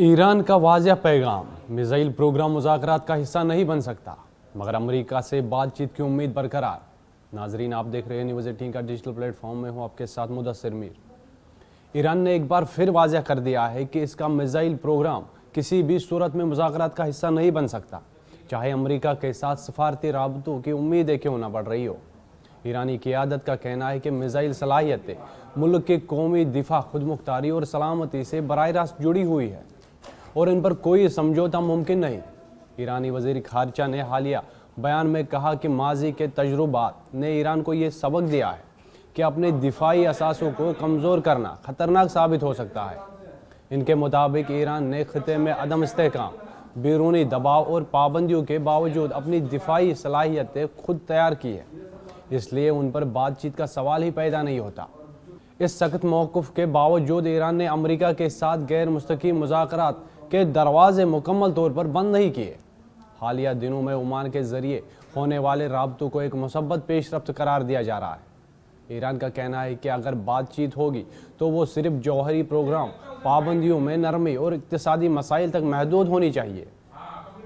ایران کا واضح پیغام، میزائل پروگرام مذاکرات کا حصہ نہیں بن سکتا مگر امریکہ سے بات چیت کی امید برقرار۔ ناظرین، آپ دیکھ رہے ہیں نیوز 18 کا ڈیجیٹل پلیٹ فارم میں ہوں آپ کے ساتھ مدثر میر۔ ایران نے ایک بار پھر واضح کر دیا ہے کہ اس کا میزائل پروگرام کسی بھی صورت میں مذاکرات کا حصہ نہیں بن سکتا، چاہے امریکہ کے ساتھ سفارتی رابطوں کی امیدیں کیوں نہ بڑھ رہی ہو۔ ایرانی قیادت کا کہنا ہے کہ میزائل صلاحیتیں ملک کے قومی دفاع، خود مختاری اور سلامتی سے براہ راست جڑی ہوئی ہے اور ان پر کوئی سمجھوتہ ممکن نہیں۔ ایرانی وزیر خارجہ نے حالیہ بیان میں کہا کہ ماضی کے تجربات نے ایران کو یہ سبق دیا ہے کہ اپنے دفاعی اثاثوں کو کمزور کرنا خطرناک ثابت ہو سکتا ہے۔ ان کے مطابق ایران نے خطے میں عدم استحکام، بیرونی دباؤ اور پابندیوں کے باوجود اپنی دفاعی صلاحیتیں خود تیار کی ہے، اس لیے ان پر بات چیت کا سوال ہی پیدا نہیں ہوتا۔ اس سخت موقف کے باوجود ایران نے امریکہ کے ساتھ غیر مستقیم مذاکرات کے دروازے مکمل طور پر بند نہیں کیے۔ حالیہ دنوں میں عمان کے ذریعے ہونے والے رابطوں کو ایک مثبت پیش رفت قرار دیا جا رہا ہے۔ ایران کا کہنا ہے کہ اگر بات چیت ہوگی تو وہ صرف جوہری پروگرام پابندیوں میں نرمی اور اقتصادی مسائل تک محدود ہونی چاہیے۔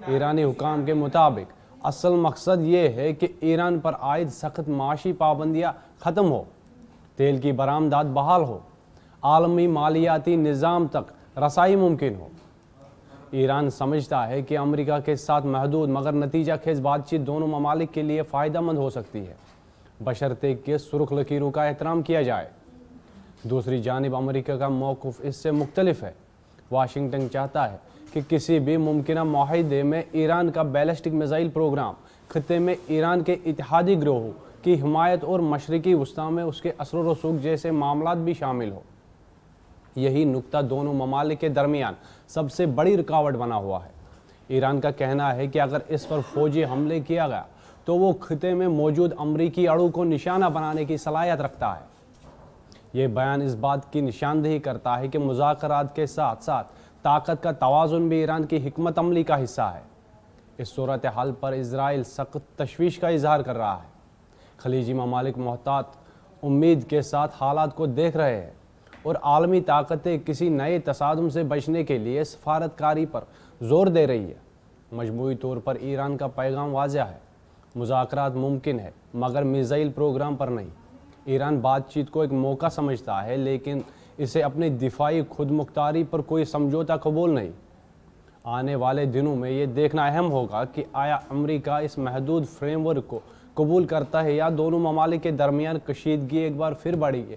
ایرانی حکام کے مطابق اصل مقصد یہ ہے کہ ایران پر عائد سخت معاشی پابندیاں ختم ہو، تیل کی برآمدات بحال ہو، عالمی مالیاتی نظام تک رسائی ممکن ہو۔ ایران سمجھتا ہے کہ امریکہ کے ساتھ محدود مگر نتیجہ خیز بات چیت دونوں ممالک کے لیے فائدہ مند ہو سکتی ہے، بشرطے کہ سرخ لکیروں کا احترام کیا جائے۔ دوسری جانب امریکہ کا موقف اس سے مختلف ہے۔ واشنگٹن چاہتا ہے کہ کسی بھی ممکنہ معاہدے میں ایران کا بیلسٹک میزائل پروگرام خطے میں ایران کے اتحادی گروہوں کی حمایت اور مشرقی وسطی میں اس کے اثر و رسوخ جیسے معاملات بھی شامل ہو۔ یہی نقطہ دونوں ممالک کے درمیان سب سے بڑی رکاوٹ بنا ہوا ہے۔ ایران کا کہنا ہے کہ اگر اس پر فوجی حملے کیا گیا تو وہ خطے میں موجود امریکی اڑوں کو نشانہ بنانے کی صلاحیت رکھتا ہے۔ یہ بیان اس بات کی نشاندہی کرتا ہے کہ مذاکرات کے ساتھ ساتھ طاقت کا توازن بھی ایران کی حکمت عملی کا حصہ ہے۔ اس صورتحال پر اسرائیل سخت تشویش کا اظہار کر رہا ہے۔ خلیجی ممالک محتاط امید کے ساتھ حالات کو دیکھ رہے ہیں اور عالمی طاقتیں کسی نئے تصادم سے بچنے کے لیے سفارتکاری پر زور دے رہی ہے۔ مجموعی طور پر ایران کا پیغام واضح ہے، مذاکرات ممکن ہے مگر میزائل پروگرام پر نہیں۔ ایران بات چیت کو ایک موقع سمجھتا ہے لیکن اسے اپنی دفاعی خود مختاری پر کوئی سمجھوتہ قبول نہیں۔ آنے والے دنوں میں یہ دیکھنا اہم ہوگا کہ آیا امریکہ اس محدود فریم ورک کو قبول کرتا ہے یا دونوں ممالک کے درمیان کشیدگی ایک بار پھر بڑھی ہے۔